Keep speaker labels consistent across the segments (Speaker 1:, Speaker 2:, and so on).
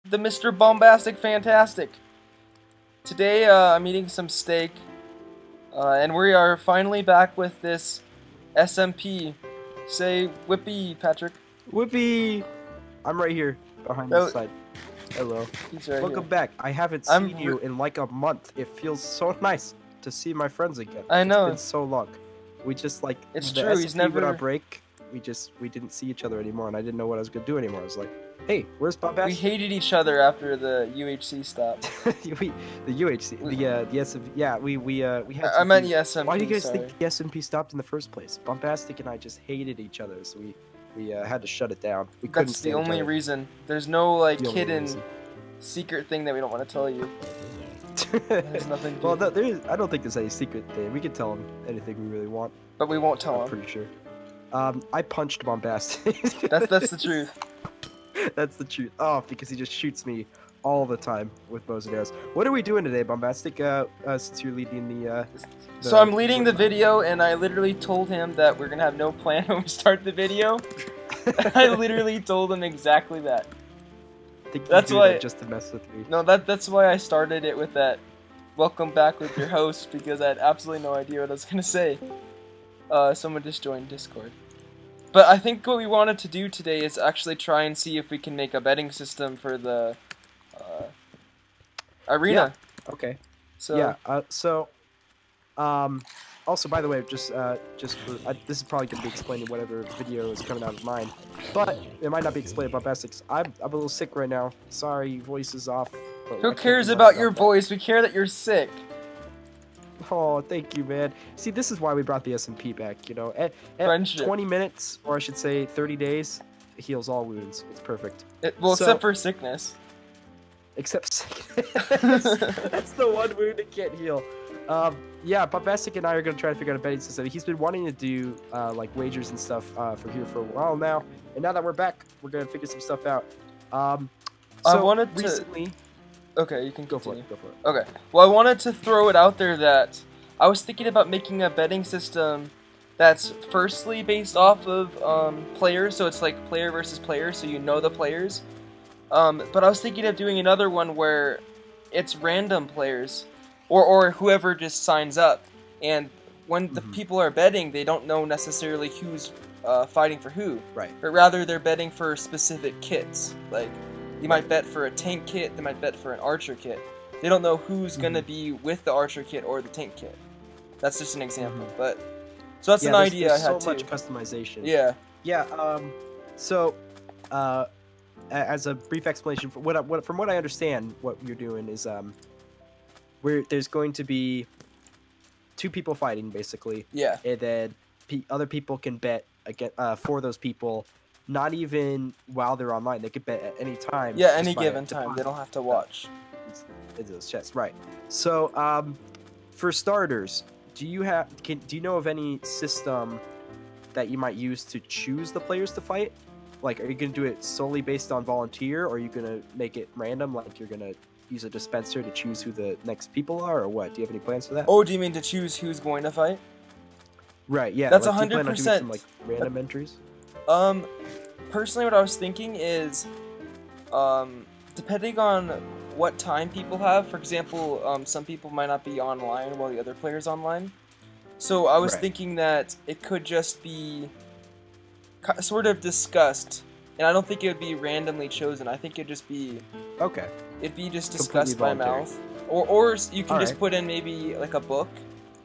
Speaker 1: the Mr. Bombastic Fantastic. Today, I'm eating some steak, and we are finally back with this SMP. Say whippy, Patrick.
Speaker 2: Whippy! I'm right here, behind
Speaker 1: Oh,
Speaker 2: this side. Hello.
Speaker 1: he's right
Speaker 2: Welcome
Speaker 1: here.
Speaker 2: back. I haven't seen you in like a month. It feels so nice to see my friends again.
Speaker 1: I know.
Speaker 2: It's been so long. We just like
Speaker 1: It's
Speaker 2: the
Speaker 1: true.
Speaker 2: SMP
Speaker 1: He's never.
Speaker 2: went on break. We didn't see each other anymore, and I didn't know what I was gonna do anymore. I was like, hey, where's Bob
Speaker 1: We
Speaker 2: Bass?
Speaker 1: hated each other after the UHC stop.
Speaker 2: The UHC, the SMP. Yeah, we had.
Speaker 1: I meant the SMP.
Speaker 2: Why do you guys
Speaker 1: sorry.
Speaker 2: think the SMP stopped in the first place? Bombastic and I just hated each other, so we had to shut it down. We couldn't.
Speaker 1: That's the
Speaker 2: stand each
Speaker 1: only
Speaker 2: other.
Speaker 1: reason. There's no like
Speaker 2: The only
Speaker 1: hidden
Speaker 2: reason.
Speaker 1: secret thing that we don't want to tell you. There's nothing.
Speaker 2: Well, I don't think there's any secret thing. We can tell him anything we really want.
Speaker 1: But we won't tell
Speaker 2: I'm
Speaker 1: him.
Speaker 2: pretty sure. I punched Bombastic.
Speaker 1: That's the truth.
Speaker 2: That's the truth. Oh, because he just shoots me all the time with bows and arrows. What are we doing today, Bombastic? Since you're leading the
Speaker 1: So I'm leading the video, and I literally told him that we're gonna have no plan when we start the video. I literally told him exactly that.
Speaker 2: I think
Speaker 1: That's
Speaker 2: you do
Speaker 1: why-
Speaker 2: that just to mess with me.
Speaker 1: No, that's why I started it with that. Welcome back with your host, because I had absolutely no idea what I was gonna say. Someone just joined Discord. But I think what we wanted to do today is actually try and see if we can make a betting system for the arena.
Speaker 2: Yeah. Okay.
Speaker 1: So
Speaker 2: Yeah. Also, by the way, just for this is probably gonna be explaining whatever video is coming out of mine, but it might not be explained about Basics. I'm a little sick right now. Sorry, voice is off. but I
Speaker 1: who
Speaker 2: can't
Speaker 1: cares
Speaker 2: do
Speaker 1: about
Speaker 2: much
Speaker 1: your
Speaker 2: that.
Speaker 1: voice? We care that you're sick.
Speaker 2: Oh, thank you, man. See, this is why we brought the SMP back. You know, at
Speaker 1: Friendship.
Speaker 2: 20 minutes, or I should say 30 days, it heals all wounds. It's perfect.
Speaker 1: Well,
Speaker 2: So-
Speaker 1: except for sickness.
Speaker 2: Except sickness. That's the one wound it can't heal. Yeah, Bombastic and I are gonna try to figure out a betting system. He's been wanting to do like wagers and stuff for a while now, and now that we're back, we're gonna figure some stuff out.
Speaker 1: I
Speaker 2: So
Speaker 1: wanted to-
Speaker 2: recently.
Speaker 1: Okay, you can
Speaker 2: Go for
Speaker 1: continue.
Speaker 2: it. Go for it.
Speaker 1: Okay. Well, I wanted to throw it out there that I was thinking about making a betting system that's firstly based off of players, so it's like player versus player, so you know the players. But I was thinking of doing another one where it's random players, or whoever just signs up, and when the people are betting, they don't know necessarily who's fighting for who,
Speaker 2: Right.
Speaker 1: but rather they're betting for specific kits. Like, they might bet for a tank kit, they might bet for an archer kit. They don't know who's gonna be with the archer kit or the tank kit. That's just an example, but so that's
Speaker 2: Yeah,
Speaker 1: an
Speaker 2: there's-
Speaker 1: idea
Speaker 2: there's
Speaker 1: I had
Speaker 2: so
Speaker 1: too.
Speaker 2: much customization.
Speaker 1: Yeah.
Speaker 2: Yeah. So, as a brief explanation, from what I understand, what you're doing is there's going to be two people fighting basically,
Speaker 1: Yeah.
Speaker 2: and then other people can bet again for those people. Not even while they're online, they could bet at any time.
Speaker 1: Yeah,
Speaker 2: just
Speaker 1: any
Speaker 2: by
Speaker 1: given time. They don't have to watch.
Speaker 2: into those chests, right? So, for starters, do you know of any system that you might use to choose the players to fight? Like, are you gonna do it solely based on volunteer, or are you gonna make it random? Like, you're gonna use a dispenser to choose who the next people are, or what? Do you have any plans for that?
Speaker 1: Oh, do you mean to choose who's going to fight?
Speaker 2: Right. Yeah.
Speaker 1: That's
Speaker 2: like, do you plan on doing
Speaker 1: 100%.
Speaker 2: some, like, random entries.
Speaker 1: Personally, what I was thinking is, depending on what time people have. For example, some people might not be online while the other player's online. So I was
Speaker 2: Right.
Speaker 1: thinking that it could just be sort of discussed, and I don't think it would be randomly chosen. I think it'd just be
Speaker 2: Okay.
Speaker 1: it'd be just
Speaker 2: Completely
Speaker 1: discussed by
Speaker 2: voluntary.
Speaker 1: mouth, or you can just
Speaker 2: Alright.
Speaker 1: put in maybe like a book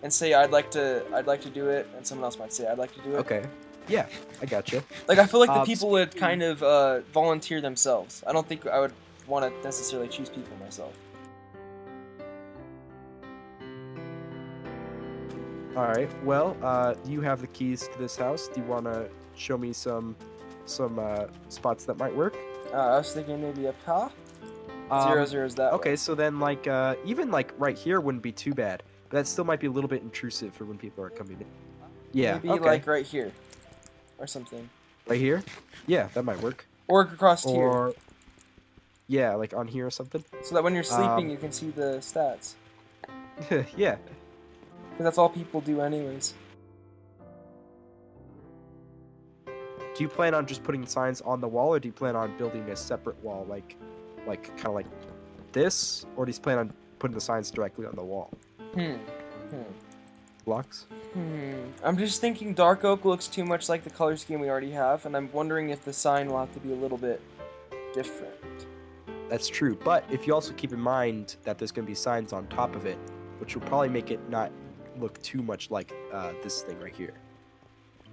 Speaker 1: and say I'd like to do it, and someone else might say I'd like to do it.
Speaker 2: Okay. Yeah, I got you.
Speaker 1: Like, I feel like the people would
Speaker 2: speaking-
Speaker 1: kind of volunteer themselves. I don't think I would want to necessarily choose people myself.
Speaker 2: All right. Well, you have the keys to this house. Do you want to show me some spots that might work?
Speaker 1: I was thinking maybe a pa.
Speaker 2: Um,
Speaker 1: 0-0's that
Speaker 2: Okay,
Speaker 1: way.
Speaker 2: so then like even like right here wouldn't be too bad, but that still might be a little bit intrusive for when people are coming in. Yeah.
Speaker 1: Maybe
Speaker 2: okay.
Speaker 1: like right here, or something,
Speaker 2: right here. Yeah, that might work.
Speaker 1: or across here,
Speaker 2: Or yeah, like on here or something.
Speaker 1: so that when you're sleeping
Speaker 2: um,
Speaker 1: you can see the stats.
Speaker 2: Yeah.
Speaker 1: Because that's all people do anyways.
Speaker 2: Do you plan on just putting signs on the wall, or do you plan on building a separate wall, like like kind of like this, or do you plan on putting the signs directly on the wall? Blocks?
Speaker 1: I'm just thinking dark oak looks too much like the color scheme we already have, and I'm wondering if the sign will have to be a little bit different.
Speaker 2: That's true, but if you also keep in mind that there's going to be signs on top of it, which will probably make it not look too much like this thing right here.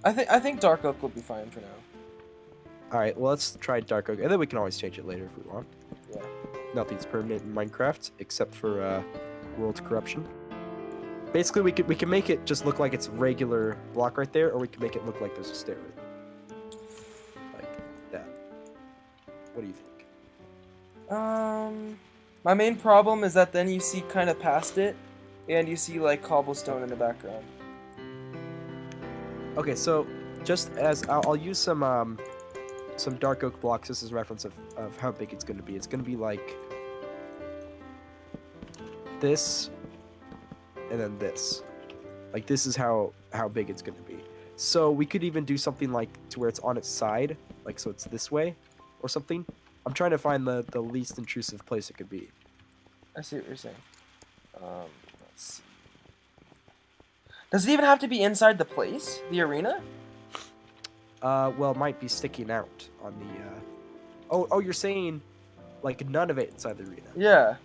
Speaker 1: I think dark oak will be fine for now.
Speaker 2: All right, well, let's try dark oak, and then we can always change it later if we want.
Speaker 1: Yeah.
Speaker 2: Nothing's permanent in Minecraft except for world corruption. Basically, we can make it just look like it's a regular block right there, or we can make it look like there's a stairway. Like that. What do you think?
Speaker 1: My main problem is that then you see kind of past it, and you see like cobblestone in the background.
Speaker 2: Okay, so just as I'll use some dark oak blocks. This is a reference of how big it's going to be. It's going to be like this, and then this. Like this is how big it's going to be. So we could even do something like to where it's on its side, like so it's this way, or something. I'm trying to find the least intrusive place it could be.
Speaker 1: I see what you're saying. Let's see. Does it even have to be inside the place, the arena?
Speaker 2: Well, it might be sticking out on the. Oh, you're saying like none of it inside the arena.
Speaker 1: Yeah.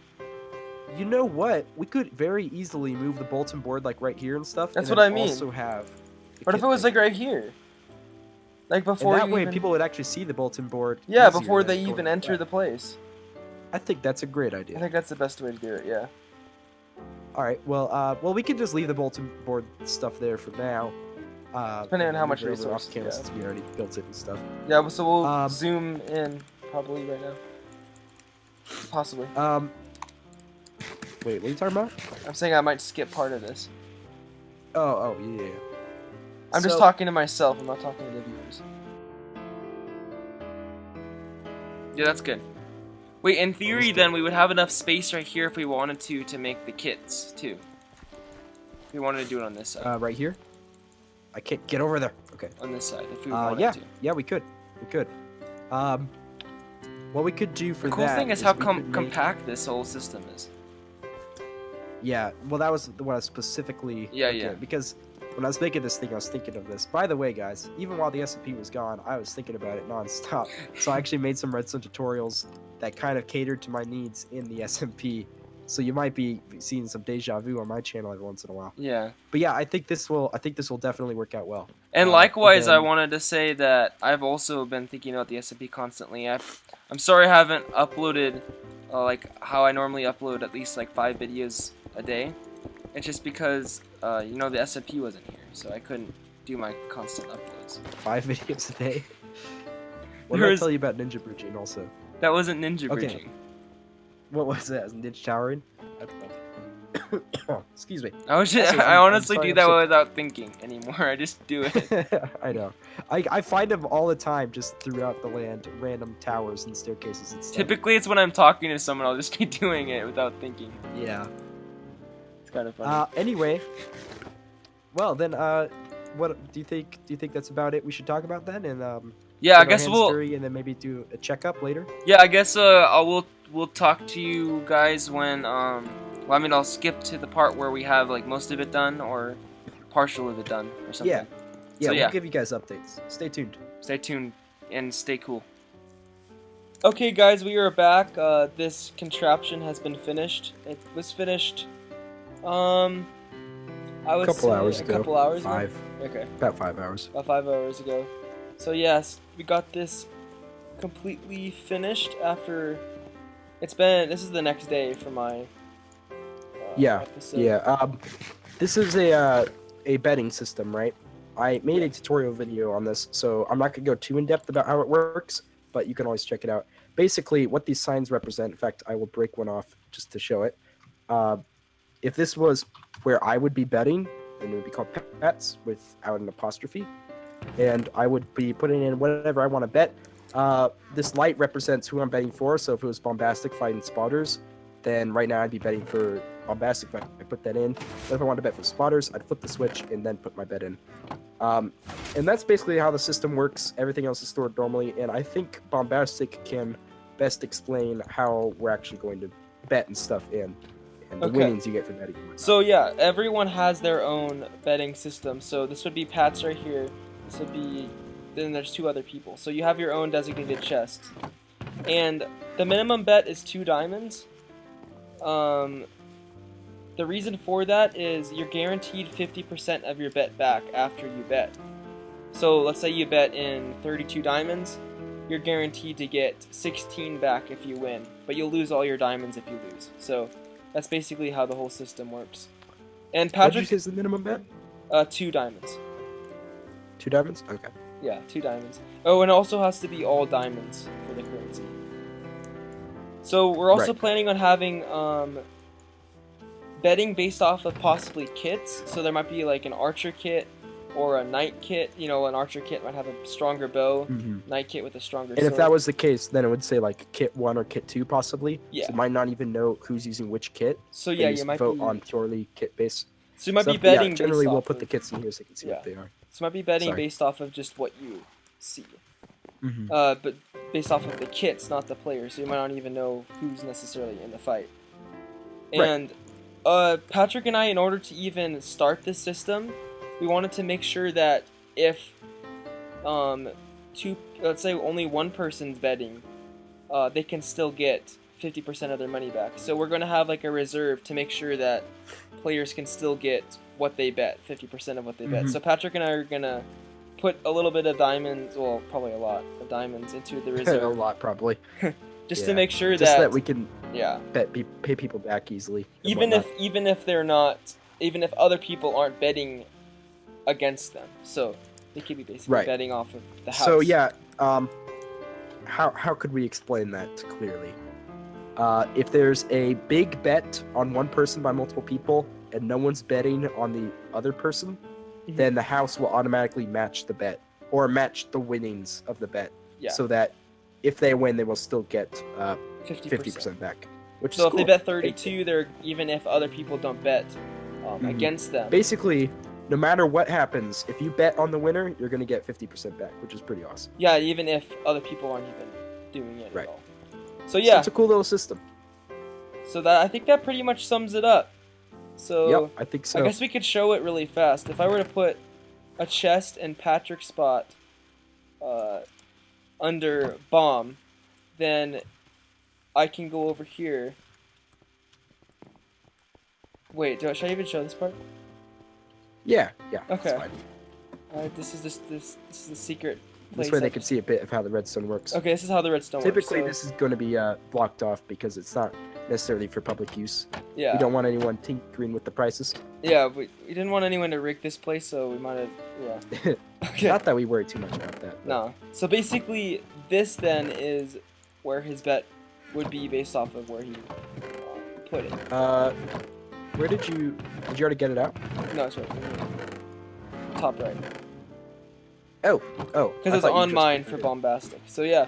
Speaker 2: You know what? We could very easily move the bulletin board like right here and stuff.
Speaker 1: That's
Speaker 2: and
Speaker 1: what
Speaker 2: then
Speaker 1: I mean.
Speaker 2: Also have.
Speaker 1: What if it was like right here? Like before.
Speaker 2: And that
Speaker 1: you
Speaker 2: way,
Speaker 1: even...
Speaker 2: people would actually see the bulletin board.
Speaker 1: Yeah,
Speaker 2: easier
Speaker 1: before
Speaker 2: than
Speaker 1: they
Speaker 2: going
Speaker 1: even
Speaker 2: like
Speaker 1: enter
Speaker 2: that.
Speaker 1: the place.
Speaker 2: I think that's a great idea.
Speaker 1: I think that's the best way to do it. Yeah.
Speaker 2: All right. Well, we could just leave the bulletin board stuff there for now.
Speaker 1: Depending on how much
Speaker 2: move it over
Speaker 1: resources
Speaker 2: off camera
Speaker 1: we have.
Speaker 2: since we already built it and stuff.
Speaker 1: Yeah, so we'll zoom in probably right now. Possibly.
Speaker 2: Wait, what are you talking about?
Speaker 1: I'm saying I might skip part of this.
Speaker 2: Oh, yeah.
Speaker 1: I'm just talking to myself. I'm not talking to the viewers. Yeah, that's good. Wait, in theory, then we would have enough space right here if we wanted to make the kits too. If we wanted to do it on this side.
Speaker 2: Right here. I can't get over there. Okay.
Speaker 1: On this side, if we wanted to.
Speaker 2: Yeah, we could. What we could do for
Speaker 1: the cool
Speaker 2: that
Speaker 1: thing is
Speaker 2: we
Speaker 1: how
Speaker 2: could make-
Speaker 1: compact this whole system is.
Speaker 2: Yeah, well, that was what I was specifically.
Speaker 1: Yeah,
Speaker 2: looking
Speaker 1: yeah.
Speaker 2: at, because when I was making this thing, I was thinking of this. By the way, guys, even while the SMP was gone, I was thinking about it nonstop. So I actually made some redstone tutorials that kind of catered to my needs in the SMP. So you might be seeing some deja vu on my channel every once in a while.
Speaker 1: Yeah.
Speaker 2: But yeah, I think this will definitely work out well.
Speaker 1: And likewise,
Speaker 2: then-
Speaker 1: I wanted to say that I've also been thinking about the SMP constantly. I'm sorry I haven't uploaded like how I normally upload at least like 5 videos a day. It's just because you know the SMP wasn't here, so I couldn't do my constant uploads.
Speaker 2: 5 videos a day. What did I tell you about ninja bridging also?
Speaker 1: That wasn't ninja
Speaker 2: Okay.
Speaker 1: bridging.
Speaker 2: What was that? Ninja towering? Excuse me.
Speaker 1: I honestly do that without thinking anymore. I just do it.
Speaker 2: I know. I find them all the time just throughout the land, random towers and staircases and stuff.
Speaker 1: Typically, it's when I'm talking to someone, I'll just be doing it without thinking.
Speaker 2: Yeah.
Speaker 1: It's kind of funny.
Speaker 2: Anyway. Well, then, what do you think? Do you think that's about it? We should talk about then, and
Speaker 1: yeah, I
Speaker 2: get our
Speaker 1: guess
Speaker 2: hands
Speaker 1: we'll.
Speaker 2: dirty and then maybe do a checkup later.
Speaker 1: Yeah, I guess we'll talk to you guys when well, I mean, I'll skip to the part where we have like most of it done or partial of it done or something.
Speaker 2: Yeah. Yeah,
Speaker 1: So,
Speaker 2: we'll
Speaker 1: yeah.
Speaker 2: give you guys updates. Stay tuned.
Speaker 1: Stay tuned and stay cool. Okay, guys, we are back. This contraption has been finished. It was finished. I would
Speaker 2: Couple
Speaker 1: say
Speaker 2: hours
Speaker 1: a
Speaker 2: ago.
Speaker 1: couple hours.
Speaker 2: 5.
Speaker 1: Ago? Okay,
Speaker 2: About 5 hours.
Speaker 1: about 5 hours ago. So yes, we got this completely finished after. This is the next day for my. Episode.
Speaker 2: Yeah. This is a betting system, right? I made a tutorial video on this, so I'm not gonna go too in depth about how it works, but you can always check it out. Basically, what these signs represent. In fact, I will break one off just to show it. If this was where I would be betting, then it would be called pets without an apostrophe, and I would be putting in whatever I want to bet. This light represents who I'm betting for. So if it was Bombastic fighting Spotters, then right now I'd be betting for Bombastic. If I put that in. But if I wanted to bet for Spotters, I'd flip the switch and then put my bet in. And that's basically how the system works. Everything else is stored normally, and I think Bombastic can best explain how we're actually going to bet and stuff, and the
Speaker 1: Okay.
Speaker 2: winnings you get for betting.
Speaker 1: So yeah, everyone has their own betting system. So this would be Pat's right here. This would be, then there's 2 other people. So you have your own designated chest. And the minimum bet is 2 diamonds. The reason for that is you're guaranteed 50% of your bet back after you bet. So let's say you bet in 32 diamonds, you're guaranteed to get 16 back if you win, but you'll lose all your diamonds if you lose. So that's basically how the whole system works. And
Speaker 2: What did you
Speaker 1: Patrick,
Speaker 2: say is the minimum bet?
Speaker 1: 2 diamonds.
Speaker 2: 2 diamonds? Okay.
Speaker 1: Yeah, 2 diamonds. Oh, and it also has to be all diamonds for the currency. So we're also
Speaker 2: Right.
Speaker 1: planning on having betting based off of possibly kits. So there might be like an archer kit or a knight kit. You know, an archer kit might have a stronger bow, knight kit with a stronger
Speaker 2: And
Speaker 1: sword.
Speaker 2: if that was the case, then it would say like kit 1 or kit 2 possibly.
Speaker 1: Yeah.
Speaker 2: So you might not even know who's using which kit.
Speaker 1: So yeah,
Speaker 2: They
Speaker 1: you might
Speaker 2: vote
Speaker 1: be
Speaker 2: on purely kit based.
Speaker 1: So you might be
Speaker 2: stuff.
Speaker 1: betting
Speaker 2: Yeah, generally
Speaker 1: based
Speaker 2: we'll
Speaker 1: off
Speaker 2: put
Speaker 1: of,
Speaker 2: the kits in here so you can see
Speaker 1: yeah.
Speaker 2: what they are.
Speaker 1: So you might be betting
Speaker 2: Sorry.
Speaker 1: based off of just what you see.
Speaker 2: Mhm.
Speaker 1: But based off of the kits, not the players. So you might not even know who's necessarily in the fight.
Speaker 2: Right.
Speaker 1: And Patrick and I, in order to even start this system, we wanted to make sure that if let's say only one person's betting, they can still get 50% of their money back. So we're gonna have like a reserve to make sure that players can still get what they bet, 50% of what they bet.
Speaker 2: Mhm.
Speaker 1: So Patrick and I are gonna put a little bit of diamonds, well, probably a lot of diamonds into the
Speaker 2: A
Speaker 1: reserve,
Speaker 2: lot probably.
Speaker 1: just
Speaker 2: Yeah.
Speaker 1: to make sure
Speaker 2: Just so
Speaker 1: that,
Speaker 2: that we can
Speaker 1: yeah,
Speaker 2: pay people back easily. and
Speaker 1: even
Speaker 2: whatnot.
Speaker 1: if they're not, even if other people aren't betting against them, so they could be basically
Speaker 2: Right.
Speaker 1: betting off of the house.
Speaker 2: So yeah, how could we explain that clearly? If there's a big bet on one person by multiple people and no one's betting on the other person,
Speaker 1: Mhm.
Speaker 2: then the house will automatically match the bet or match the winnings of the bet,
Speaker 1: Yeah.
Speaker 2: so that if they win, they will still get
Speaker 1: 50%.
Speaker 2: 50% back, which
Speaker 1: So
Speaker 2: is
Speaker 1: if
Speaker 2: cool.
Speaker 1: they bet 32, they're, even if other people don't bet
Speaker 2: Mhm.
Speaker 1: against them.
Speaker 2: Basically, no matter what happens, if you bet on the winner, you're gonna get 50% back, which is pretty awesome.
Speaker 1: Yeah, even if other people aren't even doing it
Speaker 2: Right.
Speaker 1: at all. So
Speaker 2: So
Speaker 1: yeah,
Speaker 2: it's a cool little system.
Speaker 1: so that, I think that pretty much sums it up. So
Speaker 2: Yep, I think so.
Speaker 1: I guess we could show it really fast. If I were to put a chest in Patrick's spot under bomb, then I can go over here. Wait, should I even show this part?
Speaker 2: Yeah, that's
Speaker 1: Okay.
Speaker 2: fine.
Speaker 1: This is this is the secret place.
Speaker 2: This way
Speaker 1: I
Speaker 2: they can
Speaker 1: just-
Speaker 2: see a bit of how the redstone works.
Speaker 1: Okay, this is how the redstone
Speaker 2: Typically,
Speaker 1: works.
Speaker 2: this is going to be blocked off because it's not necessarily for public use.
Speaker 1: Yeah.
Speaker 2: We don't want anyone tinkering with the prices.
Speaker 1: Yeah, we didn't want anyone to rig this place, so we might have. Yeah. Okay.
Speaker 2: Not that we worry too much about that. but-
Speaker 1: No. So basically, this then is where his bet would be based off of where he put it.
Speaker 2: Where did you already get it out?
Speaker 1: No, it's right. Top right.
Speaker 2: Oh.
Speaker 1: Because
Speaker 2: I
Speaker 1: it's
Speaker 2: thought you
Speaker 1: on
Speaker 2: just
Speaker 1: mine
Speaker 2: put
Speaker 1: for
Speaker 2: it in.
Speaker 1: bombastic. So yeah.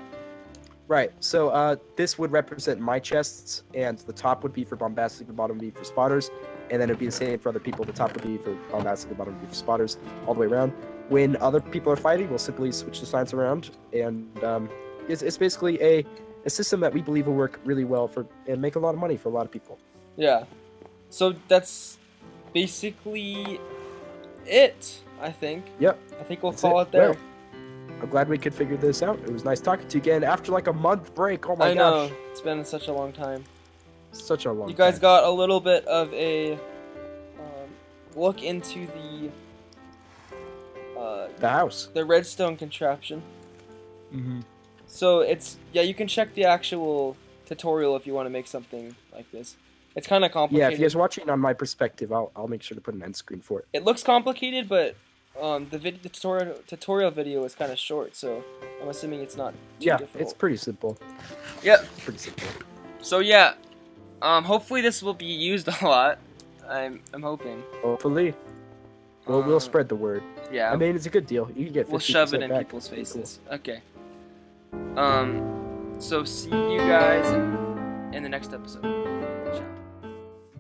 Speaker 2: Right. So this would represent my chests, and the top would be for bombastic, the bottom would be for spotters, and then it'd be the same for other people. The top would be for bombastic, the bottom would be for spotters, all the way around. When other people are fighting, we'll simply switch the signs around, and it's basically a system that we believe will work really well for and make a lot of money for a lot of people.
Speaker 1: Yeah. So that's basically it, I think.
Speaker 2: Yep.
Speaker 1: I think we'll
Speaker 2: That's
Speaker 1: call
Speaker 2: it.
Speaker 1: it there.
Speaker 2: Well, I'm glad we could figure this out. It was nice talking to you again after like a month break. Oh my
Speaker 1: I
Speaker 2: gosh.
Speaker 1: know. It's been such a long time.
Speaker 2: Such a long
Speaker 1: You guys
Speaker 2: time.
Speaker 1: got a little bit of a look into
Speaker 2: The house.
Speaker 1: the redstone contraption.
Speaker 2: Mm-hmm.
Speaker 1: So it's, yeah, you can check the actual tutorial if you want to make something like this. It's kind of
Speaker 2: Yeah,
Speaker 1: complicated.
Speaker 2: if you guys are watching on my perspective, I'll make sure to put an end screen for it.
Speaker 1: It looks complicated, but the tutorial video is kind of short, so I'm assuming it's not too
Speaker 2: Yeah,
Speaker 1: difficult.
Speaker 2: it's pretty simple.
Speaker 1: Yep.
Speaker 2: It's pretty simple.
Speaker 1: So yeah, hopefully this will be used a lot. I'm hoping.
Speaker 2: Hopefully. We'll spread the word.
Speaker 1: Yeah.
Speaker 2: I mean, it's a good deal. You can get 50%
Speaker 1: We'll shove it in
Speaker 2: back.
Speaker 1: people's
Speaker 2: Pretty cool.
Speaker 1: faces. Okay. So see you guys in the next episode. Ciao.